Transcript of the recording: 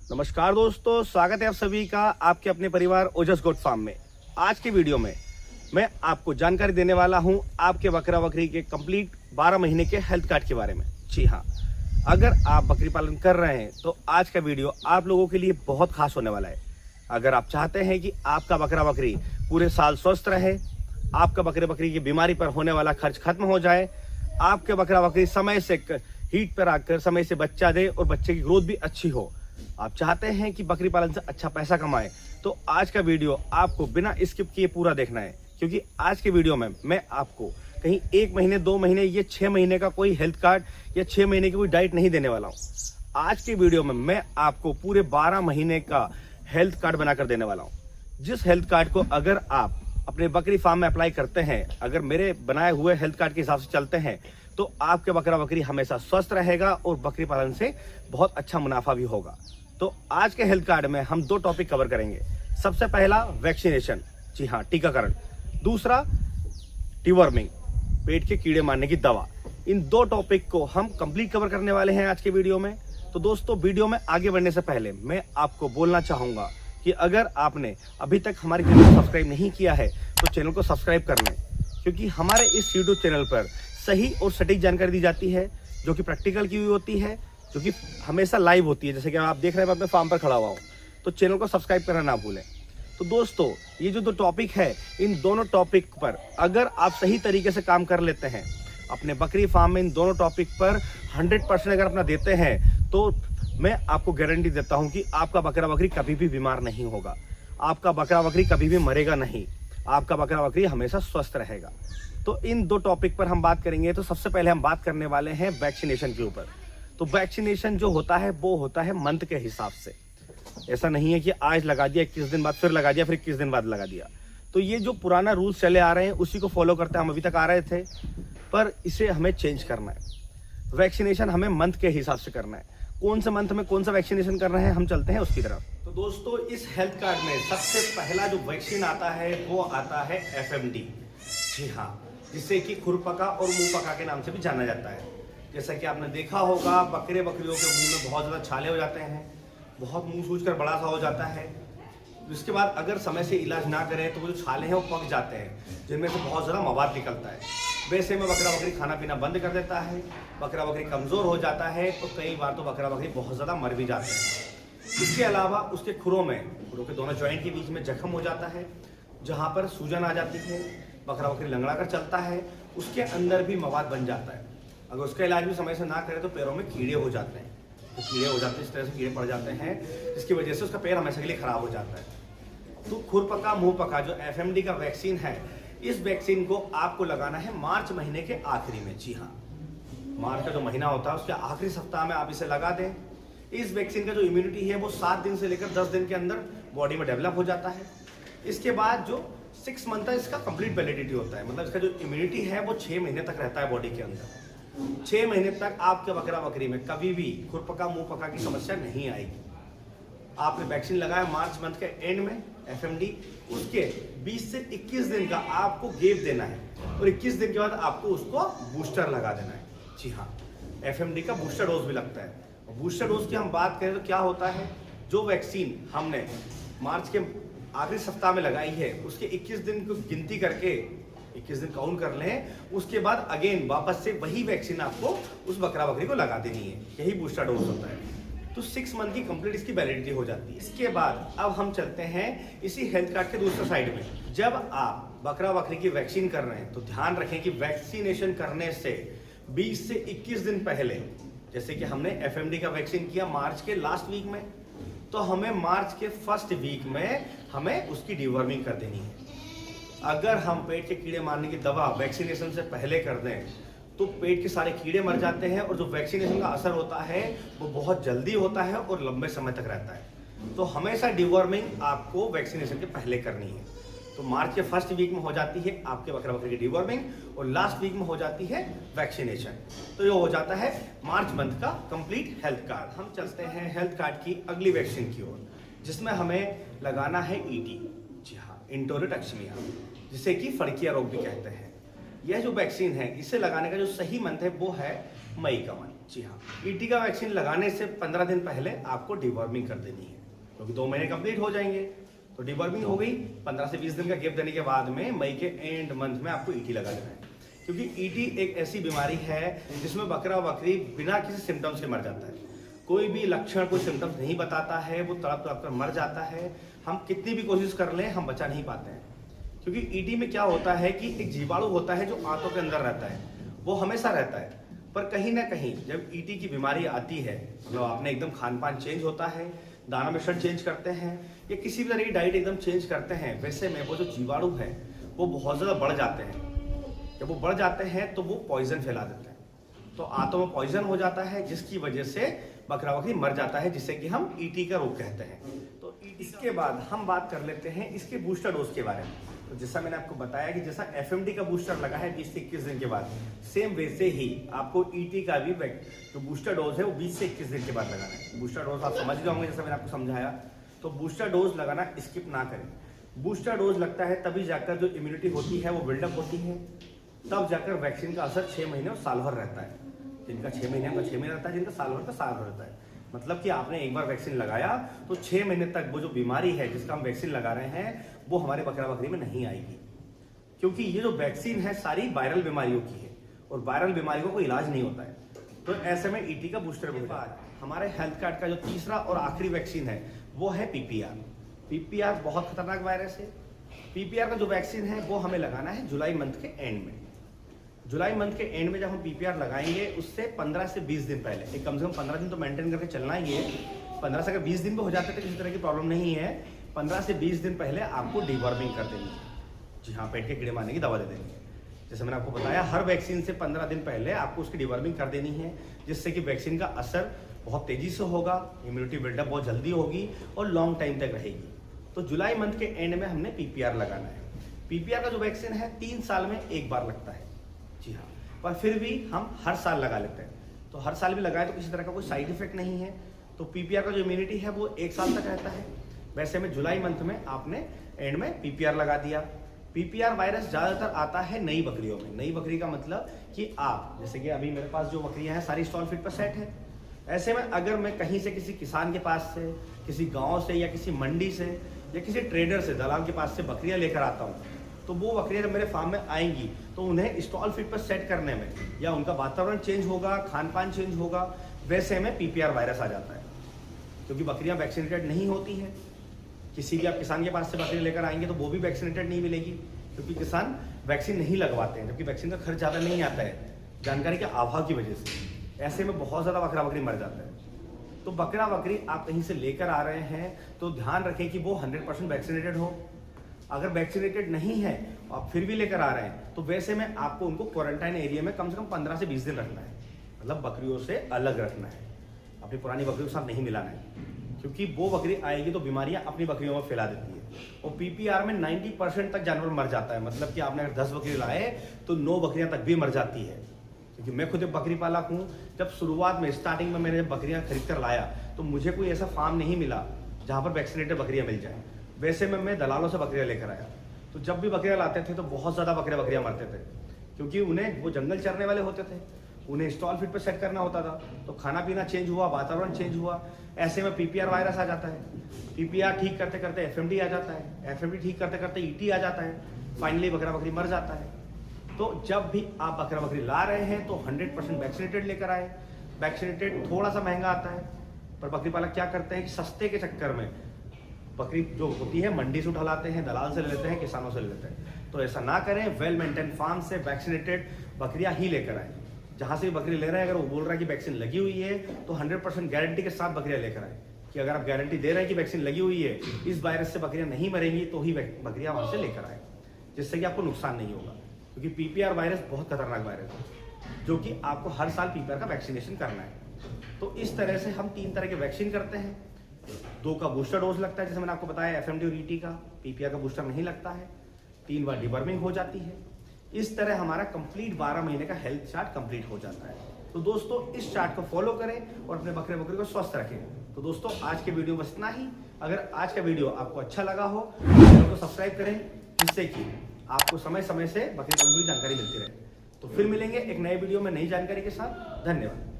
नमस्कार दोस्तों, स्वागत है आप सभी का आपके अपने परिवार ओजस गोट फार्म में। आज की वीडियो में मैं आपको जानकारी देने वाला हूं आपके बकरा बकरी के कंप्लीट 12 महीने के हेल्थ कार्ड के बारे में। जी हाँ, अगर आप बकरी पालन कर रहे हैं तो आज का वीडियो आप लोगों के लिए बहुत खास होने वाला है। अगर आप चाहते हैं कि आपका बकरा बकरी पूरे साल स्वस्थ रहे, आपका बकरे बकरी की बीमारी पर होने वाला खर्च खत्म हो जाए, आपके बकरा बकरी समय से हीट पर आकर समय से बच्चा दे और बच्चे की ग्रोथ भी अच्छी हो, आप चाहते हैं कि बकरी पालन से अच्छा पैसा कमाए, तो आज का वीडियो आपको बिना स्किप किए पूरा देखना है। क्योंकि आज के वीडियो में मैं आपको कहीं 1 महीने 2 महीने ये 6 महीने का कोई हेल्थ कार्ड या 6 महीने की कोई डाइट नहीं देने वाला हूँ। आज के वीडियो में मैं आपको पूरे 12 महीने का हेल्थ कार्ड बनाकर देने वाला हूँ। जिस हेल्थ कार्ड को अगर आप अपने बकरी फार्म में अप्लाई करते हैं, अगर मेरे बनाए हुए हेल्थ कार्ड के हिसाब से चलते हैं, तो आपके बकरा बकरी हमेशा स्वस्थ रहेगा और बकरी पालन से बहुत अच्छा मुनाफा भी होगा। तो आज के हेल्थ कार्ड में हम 2 टॉपिक कवर करेंगे। सबसे पहला वैक्सीनेशन, जी हाँ टीकाकरण। दूसरा डिवर्मिंग, पेट के कीड़े मारने की दवा। इन 2 टॉपिक को हम कंप्लीट कवर करने वाले हैं आज के वीडियो में। तो दोस्तों, वीडियो में आगे बढ़ने से पहले मैं आपको बोलना चाहूंगा कि अगर आपने अभी तक हमारे चैनल को सब्सक्राइब नहीं किया है तो चैनल को सब्सक्राइब कर लें। क्योंकि हमारे इस यूट्यूब चैनल पर सही और सटीक जानकारी दी जाती है, जो कि प्रैक्टिकल की हुई होती है, जो कि हमेशा लाइव होती है। जैसे कि आप देख रहे हैं, मैं अपने फार्म पर खड़ा हुआ हूँ, तो चैनल को सब्सक्राइब करना ना भूलें। तो दोस्तों, ये जो 2 टॉपिक है, इन दोनों टॉपिक पर अगर आप सही तरीके से काम कर लेते हैं, अपने बकरी फार्म में इन दोनों टॉपिक पर 100% अगर अपना देते हैं, तो मैं आपको गारंटी देता हूं कि आपका बकरा बकरी कभी भी बीमार नहीं होगा, आपका बकरा बकरी कभी भी मरेगा नहीं, आपका बकरा बकरी हमेशा स्वस्थ रहेगा। तो इन 2 टॉपिक पर हम बात करेंगे। तो सबसे पहले हम बात करने वाले हैं वैक्सीनेशन के ऊपर। तो वैक्सीनेशन जो होता है वो होता है मंथ के हिसाब से। ऐसा नहीं है कि आज लगा दिया, 21 दिन बाद फिर लगा दिया, फिर 21 दिन बाद लगा दिया। तो ये जो पुराना रूल्स चले आ रहे हैं उसी को फॉलो करते हम अभी तक आ रहे थे, पर इसे हमें चेंज करना है। वैक्सीनेशन हमें मंथ के हिसाब से करना है। कौन से मंथ में कौन सा वैक्सीनेशन कर रहे हैं, हम चलते हैं उसकी तरफ। तो दोस्तों, इस हेल्थ कार्ड में सबसे पहला जो वैक्सीन आता है वो आता है FMD। जी हाँ, जिसे कि खुरपका और मुंहपका के नाम से भी जाना जाता है। जैसा कि आपने देखा होगा, बकरे बकरियों के मुंह में बहुत ज़्यादा छाले हो जाते हैं, बहुत मुंह सूजकर बड़ा सा हो जाता है। इसके बाद अगर समय से इलाज ना करें तो वो जो छाले हैं वो पक जाते हैं, जिनमें से बहुत ज़्यादा मवाद निकलता है। वैसे में बकरा बकरी खाना पीना बंद कर देता है, बकरा बकरी कमज़ोर हो जाता है, तो कई बार तो बकरा बकरी बहुत ज़्यादा मर भी जाते हैं। इसके अलावा उसके खुरों के दोनों जॉइंट के बीच में जख्म हो जाता है, जहाँ पर सूजन आ जाती है, बकरा बकरी लंगड़ा कर चलता है, उसके अंदर भी मवाद बन जाता है। अगर उसका इलाज भी समय से ना करें तो पैरों में कीड़े हो जाते हैं, तो कीड़े हो जाते हैं, इस तरह से कीड़े पड़ जाते हैं, जिसकी वजह से उसका पैर हमेशा के लिए खराब हो जाता है। तो खुरपका मुंहपका जो FMD का वैक्सीन है, इस वैक्सीन को आपको लगाना है मार्च महीने के आखिरी में। जी हाँ, मार्च का जो महीना होता है उसके आखिरी सप्ताह में आप इसे लगा दें। इस वैक्सीन का जो इम्यूनिटी है वो 7 दिन से लेकर 10 दिन के अंदर बॉडी में डेवलप हो जाता है। इसके बाद जो 6 मंथ है, इसका कंप्लीट वैलिडिटी होता है, मतलब इसका जो इम्यूनिटी है वो 6 महीने तक रहता है बॉडी के अंदर। 6 महीने तक आपके बकरा बकरी में कभी भी खुरपका मुंहपका की समस्या नहीं आएगी। आपने वैक्सीन लगाया मार्च मंथ के एंड में FMD, उसके 20 से 21 दिन का आपको गैप देना है और 21 दिन के बाद आपको उसको बूस्टर लगा देना है। जी हाँ, FMD का बूस्टर डोज भी लगता है। बूस्टर डोज की हम बात करें तो क्या होता है, जो वैक्सीन हमने मार्च के आखिरी सप्ताह में लगाई है उसके 21 दिन को गिनती करके 21 दिन काउंट कर लें, उसके बाद अगेन वापस से वही वैक्सीन आपको उस बकरा बकरी को लगा देनी है। यही बूस्टर डोज होता है। तो 6 मंथ की कंप्लीट इसकी वैलिडिटी हो जाती है। इसके बाद अब हम चलते हैं इसी हेल्थ कार्ड के दूसरे साइड में। जब आप बकरा बकरी की वैक्सीन कर रहे हैं तो ध्यान रखें कि वैक्सीनेशन करने से 20 से 21 दिन पहले, जैसे कि हमने FMD का वैक्सीन किया मार्च के लास्ट वीक में, तो हमें मार्च के फर्स्ट वीक में हमें उसकी डिवर्मिंग कर देनी है। अगर हम पेट के कीड़े मारने की दवा वैक्सीनेशन से पहले कर दें तो पेट के सारे कीड़े मर जाते हैं और जो वैक्सीनेशन का असर होता है वो बहुत जल्दी होता है और लंबे समय तक रहता है। तो हमेशा डिवर्मिंग आपको वैक्सीनेशन के पहले करनी है। तो मार्च के फर्स्ट वीक में हो जाती है आपके बकरा बकरी की डिवर्मिंग और लास्ट वीक में हो जाती है वैक्सीनेशन। तो ये हो जाता है मार्च मंथ का कंप्लीट हेल्थ कार्ड। हम चलते हैं हेल्थ कार्ड की अगली वैक्सीन की ओर, जिसमें हमें लगाना है ET। जी हाँ, एंटेरोटॉक्सिमिया, जिसे कि फड़किया रोग भी कहते हैं। यह जो वैक्सीन है इसे लगाने का जो सही मंथ है वो है मई का मंथ। जी हाँ, ईटी का वैक्सीन लगाने से 15 दिन पहले आपको डिवॉर्मिंग कर देनी है, क्योंकि 2 महीने कंप्लीट हो जाएंगे। तो डिवॉर्मिंग हो गई, 15 से 20 दिन का गैप देने के बाद में मई के एंड मंथ में आपको ईटी लगा देना है। क्योंकि ईटी एक ऐसी बीमारी है जिसमें बकरा बकरी बिना किसी सिम्टम्स के मर जाता है। कोई भी लक्षण, कोई सिम्टम्स नहीं बताता है, वो तड़प तड़प कर मर जाता है। हम कितनी भी कोशिश कर लें, हम बचा नहीं पाते हैं। क्योंकि ईटी में क्या होता है कि एक जीवाणु होता है जो आंतों के अंदर रहता है, वो हमेशा रहता है। पर कहीं ना कहीं जब ईटी की बीमारी आती है, मतलब आपने एकदम खान पान चेंज होता है, दाना मिश्रण चेंज करते हैं या किसी भी तरह की डाइट एकदम चेंज करते हैं, वैसे में वो जो जीवाणु है वो बहुत ज़्यादा बढ़ जाते हैं। जब वो बढ़ जाते हैं तो वो पॉइजन फैला देते हैं, तो आंतों में पॉइजन हो जाता है, जिसकी वजह से बकरा बकरी मर जाता है, जिसे कि हम ईटी का रोग कहते हैं। तो इसके बाद हम बात कर लेते हैं इसके बूस्टर डोज के बारे में। तो जैसा मैंने आपको बताया कि जैसा एफएमडी का बूस्टर लगा है 20 से 21 दिन के बाद, सेम वैसे ही आपको ईटी का भी जो बूस्टर डोज है वो 20 से 21 दिन के बाद लगाना है। बूस्टर डोज आप समझ गए होंगे, जैसा मैंने आपको समझाया। तो बूस्टर डोज लगाना स्किप ना करें। बूस्टर डोज लगता है तभी जाकर जो इम्यूनिटी होती है वो बिल्डअप होती है, तब जाकर वैक्सीन का असर 6 महीने और साल भर रहता है। जिनका 6 महीने का 6 महीने रहता है, जिनका साल भर का साल भर रहता है। मतलब कि आपने एक बार वैक्सीन लगाया तो 6 महीने तक वो जो बीमारी है जिसका हम वैक्सीन लगा रहे हैं वो हमारे बकरा बकरी में नहीं आएगी। क्योंकि ये जो वैक्सीन है सारी वायरल बीमारियों की है और वायरल बीमारियों को इलाज नहीं होता है। तो ऐसे में ईटी का बूस्टर के बाद हमारे हेल्थ कार्ड का जो तीसरा और आखिरी वैक्सीन है वो है पीपीआर। पीपीआर बहुत खतरनाक वायरस है। पीपीआर का जो वैक्सीन है वो हमें लगाना है जुलाई मंथ के एंड में। जुलाई मंथ के एंड में जब हम पीपीआर लगाएंगे उससे 15 से 20 दिन पहले, एक कम से कम 15 दिन तो मेंटेन करके चलना ही है। 15 से अगर 20 दिन भी हो जाते तो किसी तरह की प्रॉब्लम नहीं है। 15 से 20 दिन पहले आपको डिवॉर्मिंग कर देनी है। जी हाँ, पेट के कीड़े मारने की दवा दे देनी है। जैसे मैंने आपको बताया, हर वैक्सीन से 15 दिन पहले आपको उसकी डिवॉर्मिंग कर देनी है, जिससे कि वैक्सीन का असर बहुत तेजी से होगा, इम्यूनिटी बिल्डअप बहुत जल्दी होगी और लॉन्ग टाइम तक रहेगी। तो जुलाई मंथ के एंड में हमने पीपीआर लगाना है। पीपीआर का जो वैक्सीन है 3 साल में एक बार लगता है। जी हाँ, पर फिर भी हम हर साल लगा लेते हैं। तो हर साल भी लगाए तो किसी तरह का कोई साइड इफेक्ट नहीं है। तो पीपीआर का जो इम्यूनिटी है वो 1 साल तक रहता है। वैसे में जुलाई मंथ में आपने एंड में पीपीआर लगा दिया। पीपीआर वायरस ज़्यादातर आता है नई बकरियों में। नई बकरी का मतलब कि आप, जैसे कि अभी मेरे पास जो बकरियां हैं सारी स्टॉल फिट पर सेट है। ऐसे में अगर मैं कहीं से किसी किसान के पास से, किसी गाँव से या किसी मंडी से या किसी ट्रेडर से, दलाल के पास से बकरियाँ लेकर आता हूँ, तो वो बकरियाँ जब मेरे फार्म में आएंगी तो उन्हें स्टॉल फीड पर सेट करने में या उनका वातावरण चेंज होगा, खान पान चेंज होगा, वैसे में पीपीआर वायरस आ जाता है। क्योंकि बकरियाँ वैक्सीनेटेड नहीं होती हैं। किसी भी आप किसान के पास से बकरी लेकर आएंगे तो वो भी वैक्सीनेटेड नहीं मिलेगी, क्योंकि किसान वैक्सीन नहीं लगवाते हैं, जबकि वैक्सीन का खर्च ज़्यादा नहीं आता है जानकारी के अभाव की वजह से। ऐसे में बहुत ज़्यादा बकरा बकरी मर जाता है। तो बकरा बकरी आप कहीं से लेकर आ रहे हैं तो ध्यान रखें कि वो 100% वैक्सीनेटेड हो। अगर वैक्सीनेटेड नहीं है और फिर भी लेकर आ रहे हैं तो वैसे में आपको उनको क्वारंटाइन एरिया में कम से कम 15 से 20 दिन रखना है। मतलब बकरियों से अलग रखना है, अपनी पुरानी बकरियों के साथ नहीं मिलाना है, क्योंकि वो बकरी आएगी तो बीमारियां अपनी बकरियों में फैला देती है। और पीपीआर में 90% तक जानवर मर जाता है। मतलब कि आपने अगर 10 बकरी लाए तो 9 बकरियां तक भी मर जाती है। क्योंकि मैं खुद एक बकरी पालक हूँ। जब शुरुआत में स्टार्टिंग में मैंने बकरियां खरीद कर लाया तो मुझे कोई ऐसा फार्म नहीं मिला जहाँ पर वैक्सीनेटेड बकरियां मिल जाए। वैसे में मैं दलालों से बकरियां लेकर आया। तो जब भी बकरियां लाते थे तो बहुत ज़्यादा बकरियां मरते थे, क्योंकि उन्हें वो जंगल चरने वाले होते थे, उन्हें स्टॉल फीड पर सेट करना होता था। तो खाना पीना चेंज हुआ, वातावरण चेंज हुआ, ऐसे में पीपीआर वायरस आ जाता है। पीपीआर ठीक करते करते एफएमडी आ जाता है, एफएमडी ठीक करते करते ईटी आ जाता है, फाइनली बकरा बकरी मर जाता है। तो जब भी आप बकरा बकरी ला रहे हैं तो 100% वैक्सीनेटेड लेकर आए। वैक्सीनेटेड थोड़ा सा महंगा आता है, पर बकरी पालक क्या करते हैं कि सस्ते के चक्कर में बकरी जो होती है मंडी से उठा लाते हैं, दलाल से ले लेते हैं, किसानों से ले लेते हैं। तो ऐसा ना करें, वेल मेंटेन फार्म से वैक्सीनेटेड बकरियां ही लेकर आए। जहाँ से भी बकरी ले रहे हैं, अगर वो बोल रहा है कि वैक्सीन लगी हुई है तो 100% गारंटी के साथ बकरियां लेकर आए। कि अगर आप गारंटी दे रहे हैं कि वैक्सीन लगी हुई है, इस वायरस से बकरियां नहीं मरेंगी, तो ही बकरियां वहाँ से लेकर आए, जिससे कि आपको नुकसान नहीं होगा। क्योंकि पीपीआर वायरस बहुत खतरनाक वायरस है, जो कि आपको हर साल पीपीआर का वैक्सीनेशन करना है। तो इस तरह से हम 3 तरह के वैक्सीन करते हैं। 2 का बूस्टर डोज लगता है, जैसे मैंने आपको बताया एफएमडी और ईटी का। पीपीआर का बूस्टर नहीं लगता है। 3 बार डिवर्मिंग हो जाती है। इस तरह हमारा कंप्लीट 12 महीने का हेल्थ चार्ट कंप्लीट हो जाता है। तो दोस्तों इस चार्ट को फॉलो करें और अपने बकरे बकरी को स्वस्थ रखें। तो दोस्तों आज के वीडियो बस इतना ही। अगर आज का वीडियो आपको अच्छा लगा हो तो चैनल को सब्सक्राइब करें, जिससे कि आपको समय समय से बकरी पालन की जानकारी मिलती रहे। तो फिर मिलेंगे एक नए वीडियो में नई जानकारी के साथ। धन्यवाद।